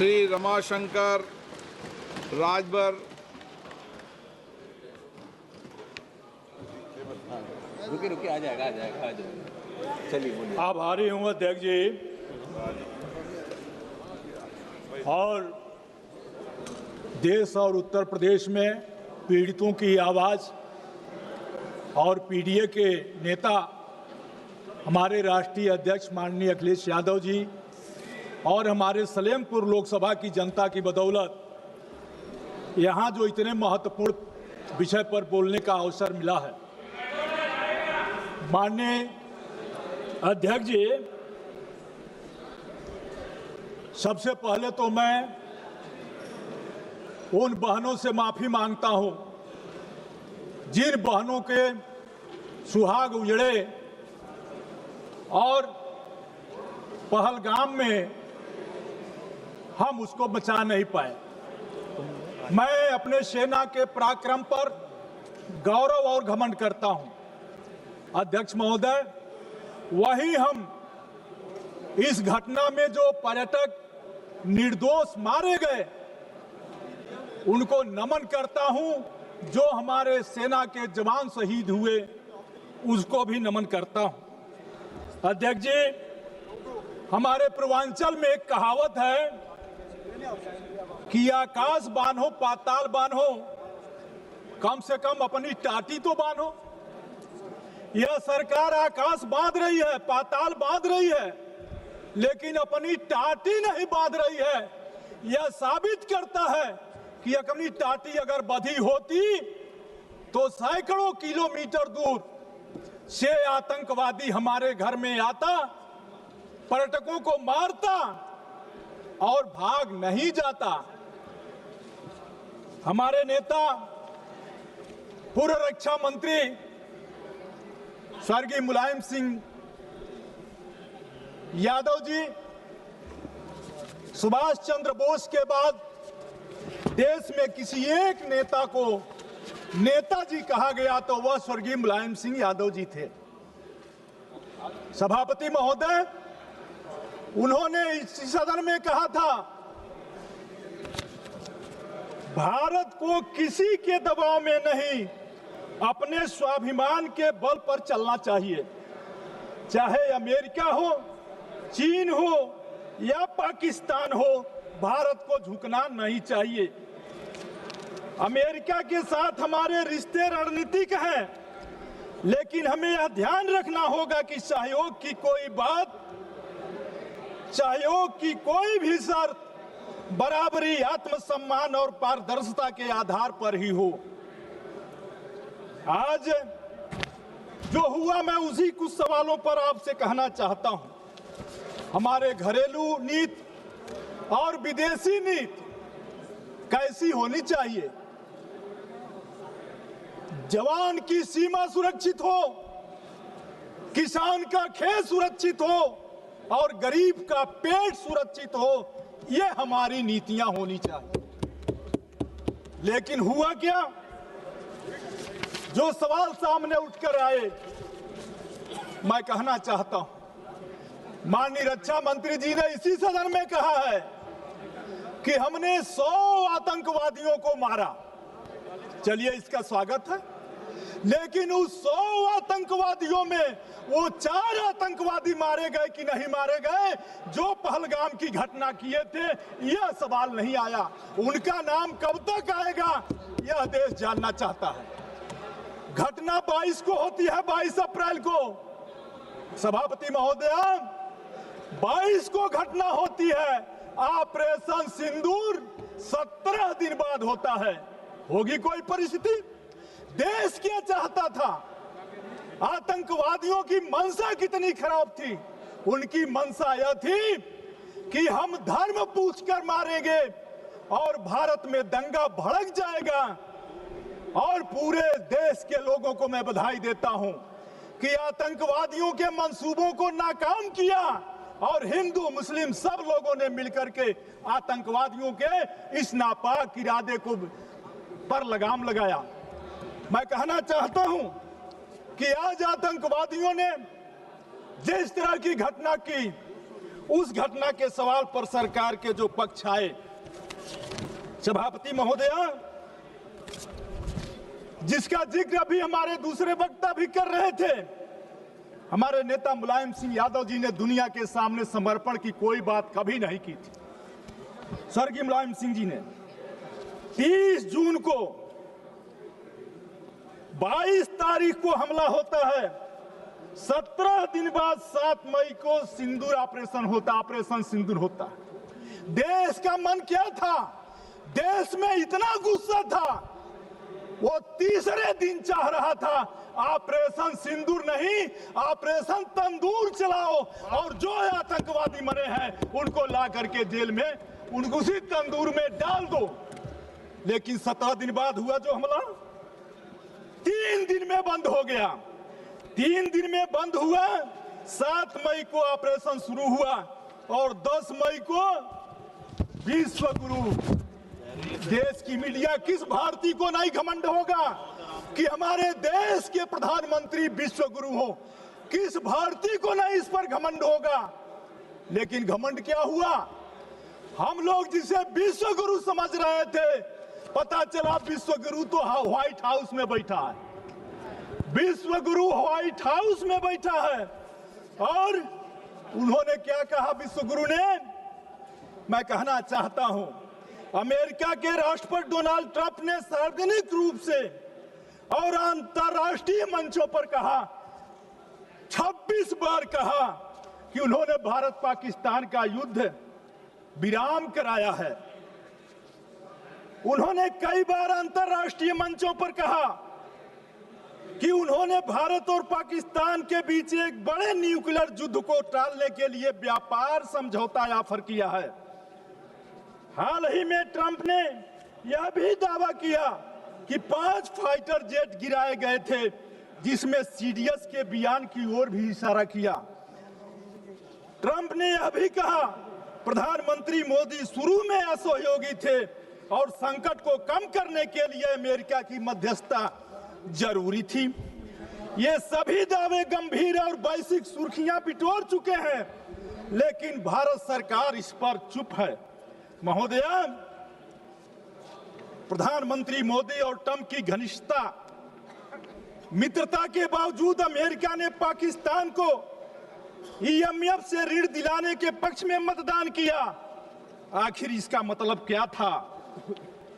श्री रमाशंकर राजभर। रुकिए आ जाएगा। चलिए बोलिए। आभारी हूँ अध्यक्ष जी। और देश और उत्तर प्रदेश में पीड़ितों की आवाज़ और पीडीए के नेता हमारे राष्ट्रीय अध्यक्ष माननीय अखिलेश यादव जी और हमारे सलेमपुर लोकसभा की जनता की बदौलत यहाँ जो इतने महत्वपूर्ण विषय पर बोलने का अवसर मिला है, माननीय अध्यक्ष जी, सबसे पहले तो मैं उन बहनों से माफ़ी मांगता हूं जिन बहनों के सुहाग उजड़े और पहलगाम में हम उसको बचा नहीं पाए। मैं अपने सेना के पराक्रम पर गौरव और घमंड करता हूं। अध्यक्ष महोदय, वहीं हम इस घटना में जो पर्यटक निर्दोष मारे गए उनको नमन करता हूं, जो हमारे सेना के जवान शहीद हुए उसको भी नमन करता हूं। अध्यक्ष जी, हमारे पूर्वांचल में एक कहावत है कि आकाश बांधो पाताल बांधो, कम से कम अपनी टाटी तो बांधो। यह सरकार आकाश बांध रही है, पाताल बांध रही है, लेकिन अपनी टाटी नहीं बांध रही है। यह साबित करता है कि अपनी टाटी अगर बंधी होती तो सैकड़ों किलोमीटर दूर से आतंकवादी हमारे घर में आता, पर्यटकों को मारता और भाग नहीं जाता। हमारे नेता पूर्व रक्षा मंत्री स्वर्गीय मुलायम सिंह यादव जी, सुभाष चंद्र बोस के बाद देश में किसी एक नेता को नेताजी कहा गया तो वह स्वर्गीय मुलायम सिंह यादव जी थे। सभापति महोदय, उन्होंने इस सदन में कहा था, भारत को किसी के दबाव में नहीं, अपने स्वाभिमान के बल पर चलना चाहिए। चाहे अमेरिका हो, चीन हो या पाकिस्तान हो, भारत को झुकना नहीं चाहिए। अमेरिका के साथ हमारे रिश्ते रणनीतिक हैं, लेकिन हमें यह ध्यान रखना होगा कि सहयोग की कोई बात, सहयोग की कोई भी शर्त बराबरी, आत्मसम्मान और पारदर्शिता के आधार पर ही हो। आज जो हुआ, मैं उसी कुछ सवालों पर आपसे कहना चाहता हूं। हमारे घरेलू नीति और विदेशी नीति कैसी होनी चाहिए? जवान की सीमा सुरक्षित हो, किसान का खेत सुरक्षित हो और गरीब का पेट सुरक्षित हो, ये हमारी नीतियां होनी चाहिए। लेकिन हुआ क्या? जो सवाल सामने उठकर आए, मैं कहना चाहता हूं, माननीय रक्षा मंत्री जी ने इसी सदन में कहा है कि हमने 100 आतंकवादियों को मारा। चलिए, इसका स्वागत है, लेकिन उस 100 आतंकवादियों में वो 4 आतंकवादी मारे गए कि नहीं मारे गए जो पहलगाम की घटना किए थे, यह सवाल नहीं आया। उनका नाम कब तक आएगा, यह देश जानना चाहता है। घटना 22 को होती है, 22 अप्रैल को। सभापति महोदया, 22 को घटना होती है। ऑपरेशन सिंदूर 17 दिन बाद होता है। होगी कोई परिस्थिति? देश क्या चाहता था? आतंकवादियों की मंशा कितनी खराब थी? उनकी मंशा यह थी कि हम धर्म पूछकर मारेंगे और भारत में दंगा भड़क जाएगा। और पूरे देश के लोगों को मैं बधाई देता हूं कि आतंकवादियों के मंसूबों को नाकाम किया और हिंदू मुस्लिम सब लोगों ने मिलकर के आतंकवादियों के इस नापाक इरादे को पर लगाम लगाया। मैं कहना चाहता हूं कि आज आतंकवादियों ने जिस तरह की घटना की, उस घटना के सवाल पर सरकार के जो पक्ष आए, सभापति महोदया, जिसका जिक्र अभी हमारे दूसरे वक्ता भी कर रहे थे, हमारे नेता मुलायम सिंह यादव जी ने दुनिया के सामने समर्पण की कोई बात कभी नहीं की थी। स्वर्गीय मुलायम सिंह जी ने 30 जून को 22 तारीख को हमला होता है, 17 दिन बाद 7 मई को सिंदूर ऑपरेशन होता, ऑपरेशन सिंदूर होता। देश का मन क्या था? देश में इतना गुस्सा था, वो तीसरे दिन चाह रहा था ऑपरेशन सिंदूर नहीं, ऑपरेशन तंदूर चलाओ और जो आतंकवादी मरे हैं उनको ला करके जेल में, उनको उसी तंदूर में डाल दो। लेकिन 17 दिन बाद हुआ जो हमला, 3 दिन में बंद हो गया। 3 दिन में बंद हुआ, 7 मई को ऑपरेशन शुरू हुआ और 10 मई को विश्व गुरु। देश की मीडिया, किस भारतीय को नहीं घमंड होगा कि हमारे देश के प्रधानमंत्री विश्व गुरु हो? किस भारतीय को नहीं इस पर घमंड होगा? लेकिन घमंड क्या हुआ? हम लोग जिसे विश्व गुरु समझ रहे थे, पता चला विश्व गुरु तो व्हाइट हाउस में बैठा है। विश्व गुरु व्हाइट हाउस में बैठा है। और उन्होंने क्या कहा विश्व गुरु ने? मैं कहना चाहता हूं, अमेरिका के राष्ट्रपति डोनाल्ड ट्रंप ने सार्वजनिक रूप से और अंतर्राष्ट्रीय मंचों पर कहा, 26 बार कहा कि उन्होंने भारत पाकिस्तान का युद्ध विराम कराया है। उन्होंने कई बार अंतर्राष्ट्रीय मंचों पर कहा कि उन्होंने भारत और पाकिस्तान के बीच एक बड़े न्यूक्लियर युद्ध को टालने के लिए व्यापार समझौता ऑफर किया है। हाल ही में ट्रंप ने यह भी दावा किया कि 5 फाइटर जेट गिराए गए थे, जिसमें सीडीएस के बयान की ओर भी इशारा किया। ट्रंप ने यह भी कहा प्रधानमंत्री मोदी शुरू में असहयोगी थे और संकट को कम करने के लिए अमेरिका की मध्यस्थता जरूरी थी। ये सभी दावे गंभीर और वैश्विक सुर्खियां बिटोर चुके हैं, लेकिन भारत सरकार इस पर चुप है। महोदया, प्रधानमंत्री मोदी और ट्रंप की घनिष्ठता, मित्रता के बावजूद अमेरिका ने पाकिस्तान को IMF से ऋण दिलाने के पक्ष में मतदान किया। आखिर इसका मतलब क्या था?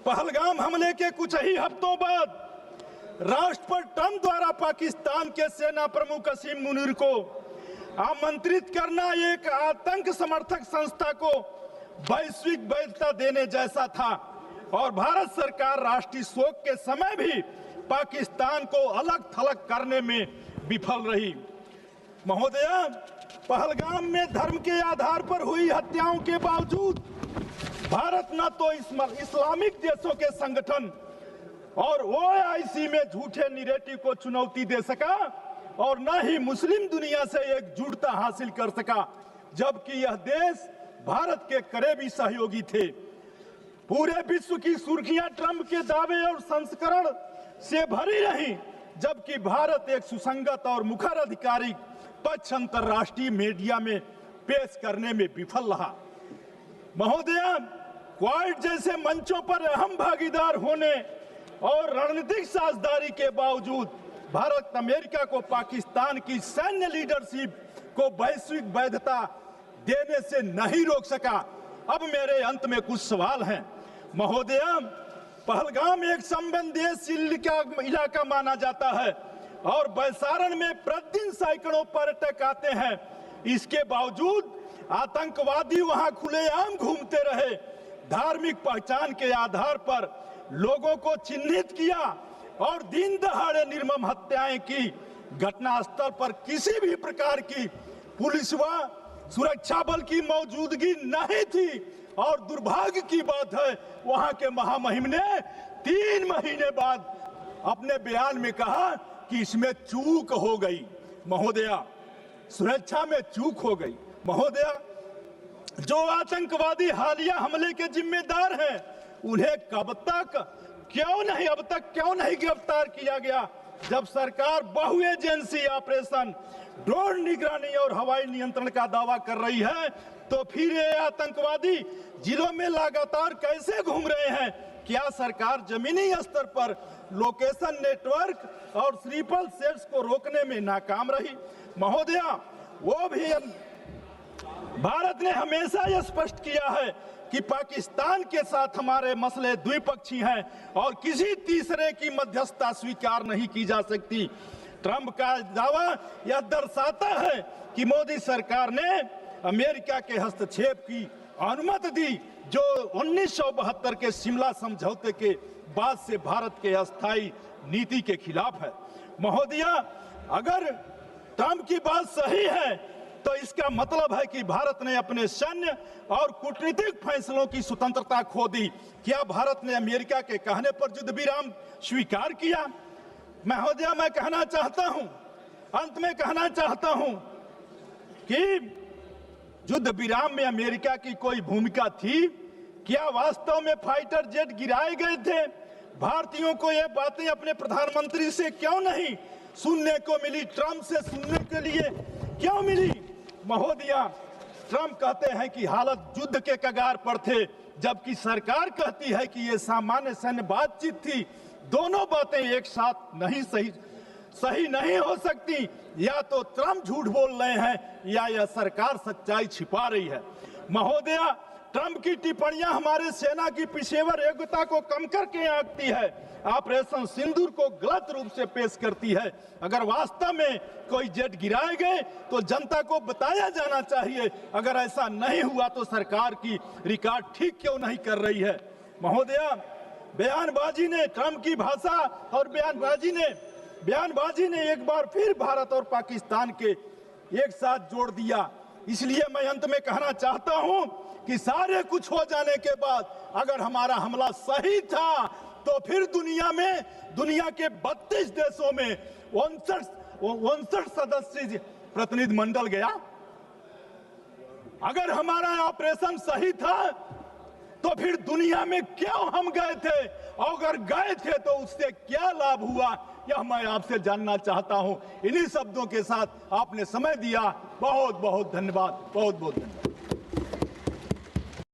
पहलगाम हमले के कुछ ही हफ्तों बाद राष्ट्रपति ट्रंप द्वारा पाकिस्तान के सेना प्रमुख असीम मुनीर को आमंत्रित करना एक आतंक समर्थक संस्था को वैश्विक वैधता देने जैसा था और भारत सरकार राष्ट्रीय शोक के समय भी पाकिस्तान को अलग थलग करने में विफल रही। महोदया, पहलगाम में धर्म के आधार पर हुई हत्याओं के बावजूद भारत न तो इस्लामिक देशों के संगठन और OIC में झूठे निरेटिव को चुनौती दे सका और न ही मुस्लिम दुनिया से एकजुटता हासिल कर सका, जबकि यह देश भारत के करीबी सहयोगी थे। पूरे विश्व की सुर्खियां ट्रंप के दावे और संस्करण से भरी रही, जबकि भारत एक सुसंगत और मुखर आधिकारिक पक्ष अंतर्राष्ट्रीय मीडिया में पेश करने में विफल रहा। महोदया, क्वाड जैसे मंचों पर अहम भागीदार होने और रणनीतिक साझेदारी के बावजूद भारत अमेरिका को पाकिस्तान की सैन्य लीडरशिप को वैश्विक वैधता देने से नहीं रोक सका। अब मेरे अंत में कुछ सवाल हैं। महोदया, पहलगाम एक संवेदनशील इलाका माना जाता है और बैसारण में प्रतिदिन सैकड़ों पर्यटक आते हैं। इसके बावजूद आतंकवादी वहां खुलेआम घूमते रहे, धार्मिक पहचान के आधार पर लोगों को चिन्हित किया और दिन दहाड़े निर्मम हत्याएं की। घटनास्थल पर किसी भी प्रकार की पुलिस व सुरक्षा बल की मौजूदगी नहीं थी और दुर्भाग्य की बात है, वहां के महामहिम ने 3 महीने बाद अपने बयान में कहा कि इसमें चूक हो गई। महोदया, सुरक्षा में चूक हो गई। महोदया, जो आतंकवादी हालिया हमले के जिम्मेदार हैं, उन्हें अब तक क्यों नहीं गिरफ्तार किया गया, जब सरकार बहु एजेंसी ऑपरेशन, ड्रोन निगरानी और हवाई नियंत्रण का दावा कर रही है? तो फिर ये आतंकवादी जिलों में लगातार कैसे घूम रहे हैं? क्या सरकार जमीनी स्तर पर लोकेशन नेटवर्क और स्लीपर सेल्स को रोकने में नाकाम रही? महोदय, वो भी भारत ने हमेशा यह स्पष्ट किया है कि पाकिस्तान के साथ हमारे मसले द्विपक्षीय हैं और किसी तीसरे की मध्यस्थता स्वीकार नहीं की जा सकती। ट्रंप का दावा यह दर्शाता है कि मोदी सरकार ने अमेरिका के हस्तक्षेप की अनुमति दी, जो 1972 के शिमला समझौते के बाद से भारत के अस्थायी नीति के खिलाफ है। महोदय, अगर ट्रंप की बात सही है तो इसका मतलब है कि भारत ने अपने सैन्य और कूटनीतिक फैसलों की स्वतंत्रता खो दी। क्या भारत ने अमेरिका के कहने पर युद्ध विराम स्वीकार किया? महोदय, मैं कहना चाहता हूं, अंत में कहना चाहता हूं कि युद्ध विराम में अमेरिका की कोई भूमिका थी? क्या वास्तव में फाइटर जेट गिराए गए थे? भारतीयों को ये बातें अपने प्रधानमंत्री से क्यों नहीं सुनने को मिली? ट्रंप से सुनने के लिए क्यों मिली? महोदय, ट्रंप कहते हैं कि हालत युद्ध के कगार पर थे, जबकि सरकार कहती है कि ये सामान्य सैन्य बातचीत थी। दोनों बातें एक साथ नहीं सही नहीं हो सकती। या तो ट्रंप झूठ बोल रहे हैं या यह सरकार सच्चाई छिपा रही है। महोदय, ट्रंप की टिप्पणियां हमारे सेना की पेशेवर योग्यता को कम करके आंकती है, ऑपरेशन सिंदूर को गलत रूप से पेश करती है। अगर वास्तव में कोई जेट गिराए गए तो जनता को बताया जाना चाहिए। अगर ऐसा नहीं हुआ तो सरकार की रिकॉर्ड ठीक क्यों नहीं कर रही है? महोदय, बयानबाजी ने ट्रंप की भाषा और बयानबाजी ने एक बार फिर भारत और पाकिस्तान के एक साथ जोड़ दिया। इसलिए मैं अंत में कहना चाहता हूं कि सारे कुछ हो जाने के बाद अगर हमारा हमला सही था तो फिर दुनिया के 32 देशों में 59 सदस्य प्रतिनिधि मंडल गया। अगर हमारा ऑपरेशन सही था तो फिर दुनिया में क्यों हम गए थे? और अगर गए थे तो उससे क्या लाभ हुआ, यह मैं आपसे जानना चाहता हूं। इन्हीं शब्दों के साथ आपने समय दिया, बहुत बहुत धन्यवाद, बहुत बहुत धन्यवाद।